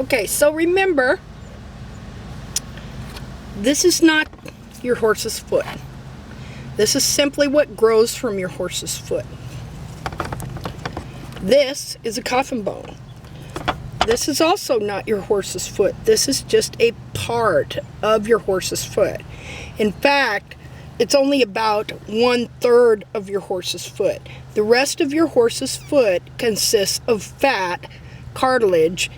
Okay, so remember, this is not your horse's foot. This is simply what grows from your horse's foot. This is a coffin bone. This is also not your horse's foot. This is just a part of your horse's foot. In fact, it's only about 1/3 of your horse's foot. The rest of your horse's foot consists of fat, cartilage,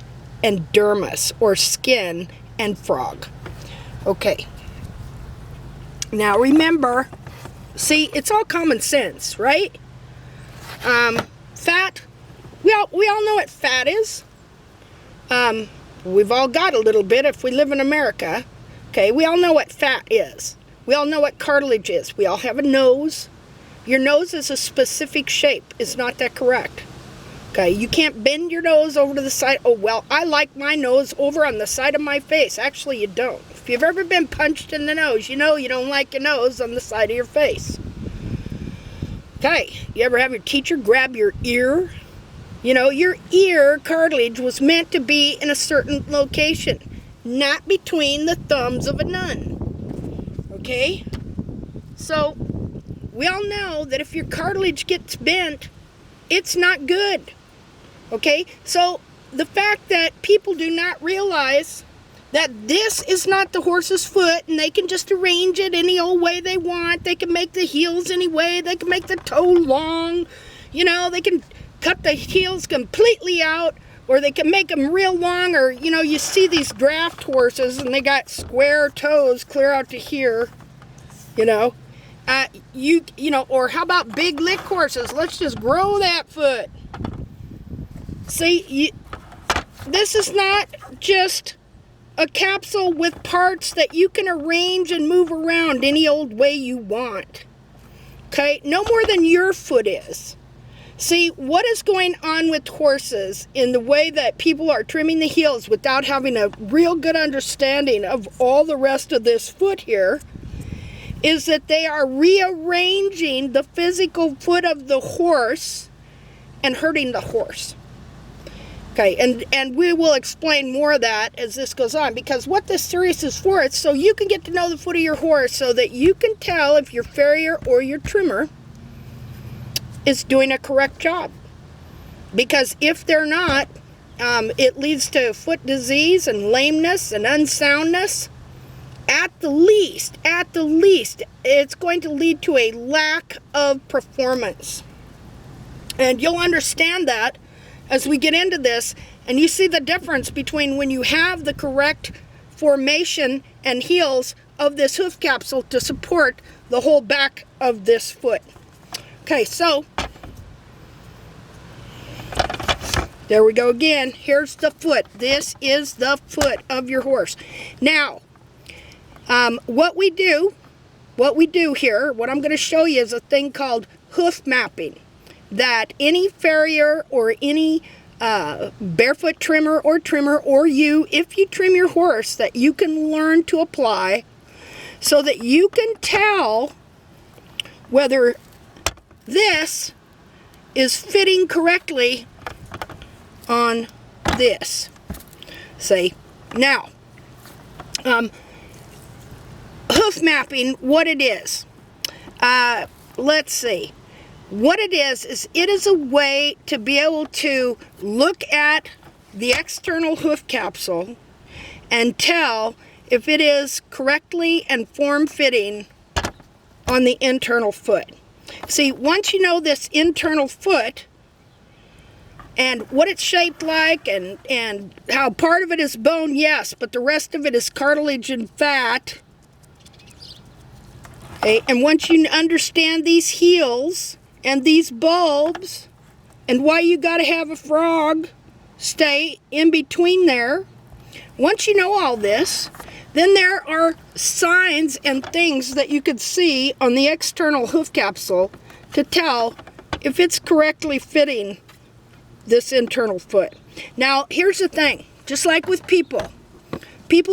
and dermis, or skin, and frog. Okay. Now remember, see, it's all common sense, right? Fat, we all know what fat is. We've all got a little bit if we live in America. Okay, we all know what fat is. We all know what cartilage is. We all have a nose. Your nose is a specific shape. Is not that correct? Okay, you can't bend your nose over to the side. Oh, well, I like my nose over on the side of my face. Actually, you don't. If you've ever been punched in the nose, you know you don't like your nose on the side of your face. Okay, you ever have your teacher grab your ear? You know, your ear cartilage was meant to be in a certain location, not between the thumbs of a nun. Okay? So, we all know that if your cartilage gets bent, it's not good. Okay? So, the fact that people do not realize that this is not the horse's foot and they can just arrange it any old way they want. They can make the heels any way. They can make the toe long. You know, they can cut the heels completely out, or they can make them real long, or, you know, you see these draft horses and they got square toes clear out to here, you know. You know, or how about big lick horses? Let's just grow that foot. See, this is not just a capsule with parts that you can arrange and move around any old way you want. Okay? No more than your foot is. See, what is going on with horses in the way that people are trimming the heels without having a real good understanding of all the rest of this foot here is that they are rearranging the physical foot of the horse and hurting the horse. Okay, and we will explain more of that as this goes on, because what this series is for, it's so you can get to know the foot of your horse so that you can tell if your farrier or your trimmer is doing a correct job. Because if they're not, it leads to foot disease and lameness and unsoundness. At the least, it's going to lead to a lack of performance. And you'll understand that as we get into this, and you see the difference between when you have the correct formation and heels of this hoof capsule to support the whole back of this foot. Okay, so there we go again. Here's the foot. This is the foot of your horse. Now, what we do here, what I'm going to show you is a thing called hoof mapping, that any farrier or any barefoot trimmer or you, if you trim your horse, that you can learn to apply so that you can tell whether this is fitting correctly on this. See, now, hoof mapping, what it is. Let's see. What it is it is a way to be able to look at the external hoof capsule and tell if it is correctly and form-fitting on the internal foot. See, once you know this internal foot and what it's shaped like and how part of it is bone, yes, but the rest of it is cartilage and fat. Okay, and once you understand these heels and these bulbs and why you got to have a frog stay in between there, once you know all this, then there are signs and things that you could see on the external hoof capsule to tell if it's correctly fitting this internal foot. Now, here's the thing. Just like with people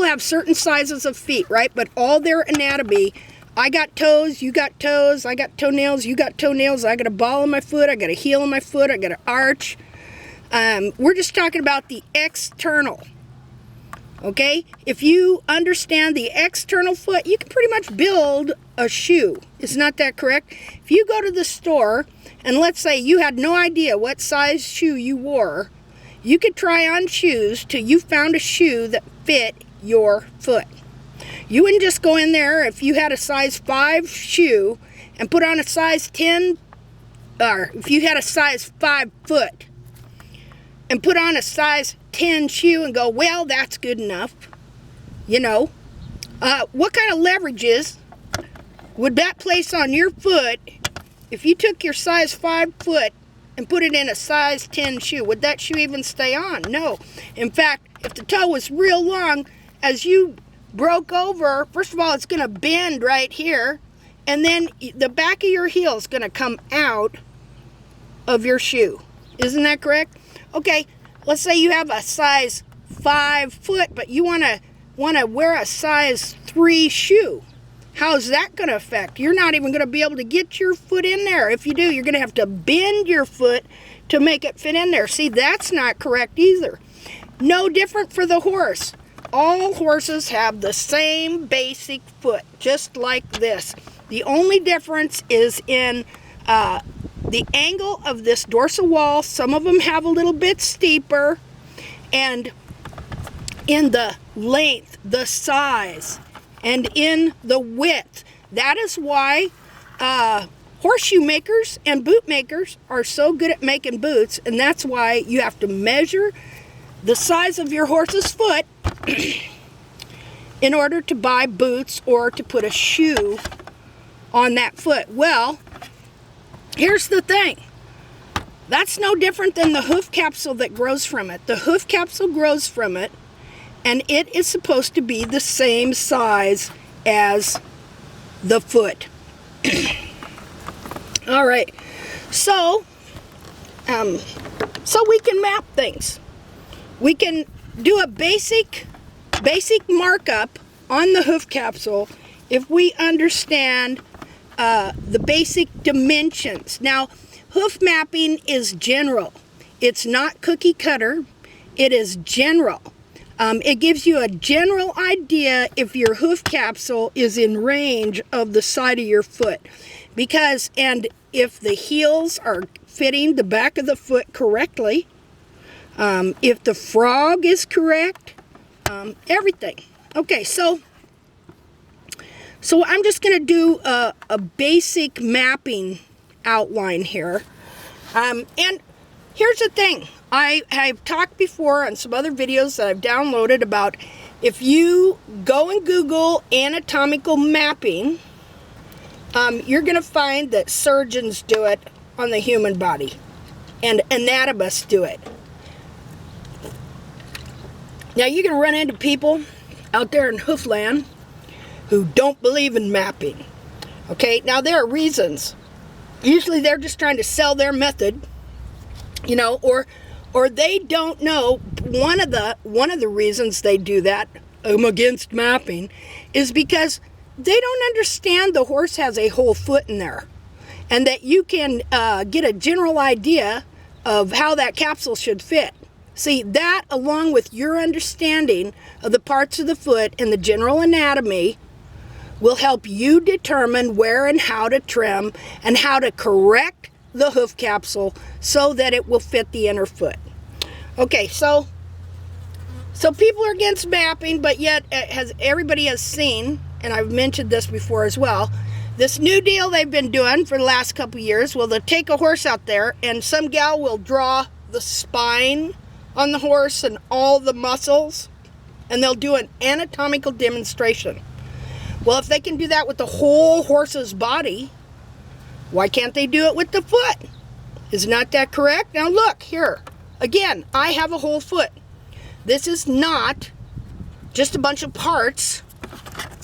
have certain sizes of feet, right? But all their anatomy, I got toes, you got toes, I got toenails, you got toenails, I got a ball in my foot, I got a heel in my foot, I got an arch. We're just talking about the external. Okay, if you understand the external foot, you can pretty much build a shoe. Is not that correct? If you go to the store and let's say you had no idea what size shoe you wore, you could try on shoes till you found a shoe that fit your foot. You wouldn't just go in there if you had a size 5 shoe and put on a size 10, or if you had a size 5 foot and put on a size 10 shoe and go, well, that's good enough. You know, what kind of leverage would that place on your foot if you took your size 5 foot and put it in a size 10 shoe? Would that shoe even stay on? No. In fact, if the toe was real long, as you broke over, first of all, it's going to bend right here, and then the back of your heel is going to come out of your shoe. Isn't that correct? Okay, let's say you have a size 5 foot, but you want to wear a size 3 shoe. How's that going to affect? You're not even going to be able to get your foot in there. If you do, you're going to have to bend your foot to make it fit in there. See, that's not correct either. No different for the horse. All horses have the same basic foot, just like this. The only difference is in the angle of this dorsal wall. Some of them have a little bit steeper, and in the length, the size, and in the width. That is why horseshoe makers and boot makers are so good at making boots, and that's why you have to measure the size of your horse's foot in order to buy boots or to put a shoe on that foot. Well, here's the thing. That's no different than the hoof capsule that grows from it. The hoof capsule grows from it, and it is supposed to be the same size as the foot. All right, so we can map things. We can do a basic markup on the hoof capsule if we understand the basic dimensions. Now, hoof mapping is general. It's not cookie cutter. It is general. It gives you a general idea if your hoof capsule is in range of the side of your foot. And if the heels are fitting the back of the foot correctly, if the frog is correct, everything. Okay, so I'm just going to do a basic mapping outline here. And here's the thing. I've talked before on some other videos that I've downloaded about if you go and Google anatomical mapping, you're going to find that surgeons do it on the human body and anatomists do it. Now, you can run into people out there in hoofland who don't believe in mapping. Okay, now there are reasons. Usually they're just trying to sell their method, you know, or they don't know. One of the reasons they do that, I'm against mapping, is because they don't understand the horse has a whole foot in there, and that you can get a general idea of how that capsule should fit. See, that along with your understanding of the parts of the foot and the general anatomy will help you determine where and how to trim and how to correct the hoof capsule so that it will fit the inner foot. Okay, so people are against mapping, but yet everybody has seen, and I've mentioned this before as well, this new deal they've been doing for the last couple of years. Well, they'll take a horse out there and some gal will draw the spine on the horse and all the muscles, and they'll do an anatomical demonstration. Well, if they can do that with the whole horse's body, why can't they do it with the foot? Is not that correct? Now look here. Again, I have a whole foot. This is not just a bunch of parts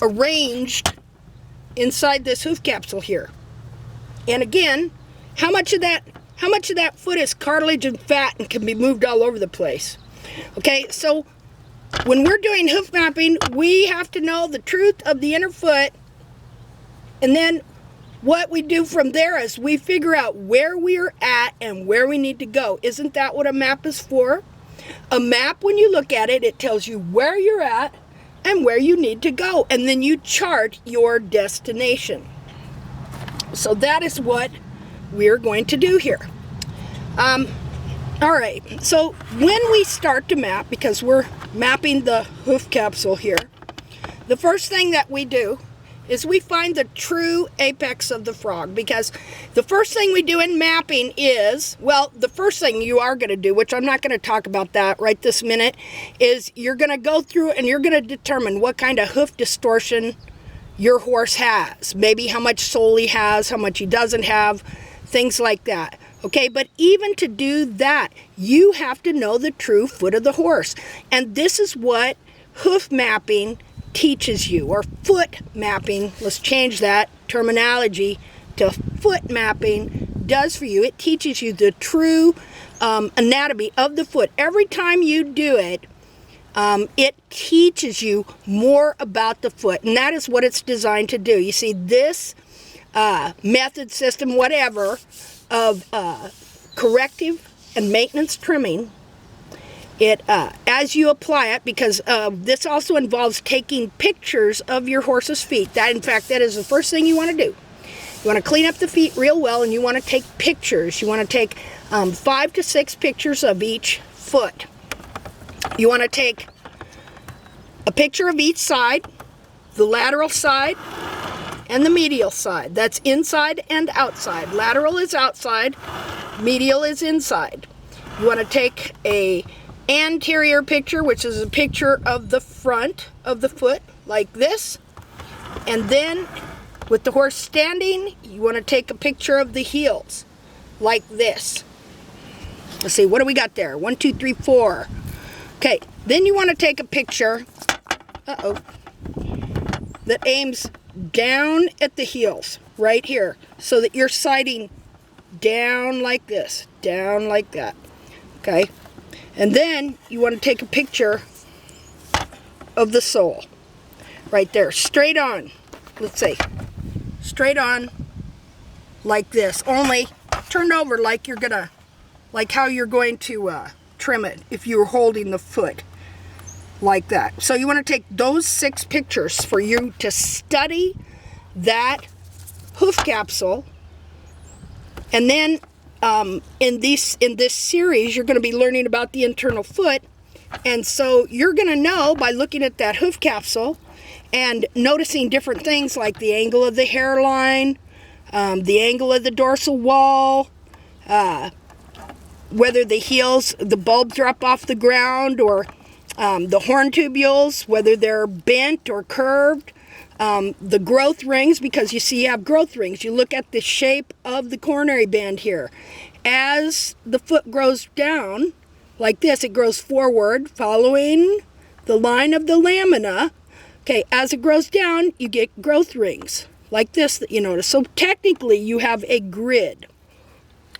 arranged inside this hoof capsule here. And again, how much of that foot is cartilage and fat and can be moved all over the place? Okay, so when we're doing hoof mapping, we have to know the truth of the inner foot, and then what we do from there is we figure out where we're at and where we need to go. Isn't that what a map is for? A map, when you look at it, it tells you where you're at and where you need to go, and then you chart your destination. So that is what we're going to do here. All right, so when we start to map, because we're mapping the hoof capsule here, the first thing that we do is we find the true apex of the frog, because the first thing we do in mapping is, well, the first thing you are going to do, which I'm not going to talk about that right this minute, is you're going to go through and you're going to determine what kind of hoof distortion your horse has. Maybe how much sole he has, how much he doesn't have, things like that. Okay, but even to do that, you have to know the true foot of the horse. And this is what hoof mapping teaches you, or foot mapping, let's change that terminology to foot mapping, does for you. It teaches you the true anatomy of the foot. Every time you do it, it teaches you more about the foot, and that is what it's designed to do. You see, this method, system, whatever, of corrective and maintenance trimming, it as you apply it, because this also involves taking pictures of your horse's feet. That, in fact, that is the first thing you want to do. You want to clean up the feet real well, and you want to take pictures. You want to take 5 to 6 pictures of each foot. You want to take a picture of each side, the lateral side and the medial side. That's inside and outside. Lateral is outside, medial is inside. You want to take a anterior picture, which is a picture of the front of the foot, like this. And then with the horse standing, you want to take a picture of the heels, like this. Let's see, what do we got there? 1, 2, 3, 4. Okay, then you want to take a picture, that aims down at the heels, right here, so that you're sighting down like this, down like that, okay? And then you want to take a picture of the sole, right there, straight on, let's see, straight on like this, only turned over like you're gonna, like how you're going to trim it if you were holding the foot like that. So you want to take those 6 pictures for you to study that hoof capsule. And then in this series, you're going to be learning about the internal foot. And so you're going to know by looking at that hoof capsule and noticing different things like the angle of the hairline, the angle of the dorsal wall, whether the heels, the bulb drop off the ground, or the horn tubules, whether they're bent or curved, the growth rings, because you see you have growth rings. You look at the shape of the coronary band here. As the foot grows down, like this, it grows forward, following the line of the lamina. Okay, as it grows down, you get growth rings, like this that you notice. So technically, you have a grid.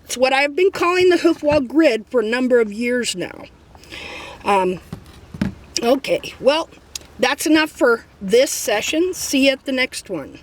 It's what I've been calling the hoof wall grid for a number of years now. Okay, well, that's enough for this session. See you at the next one.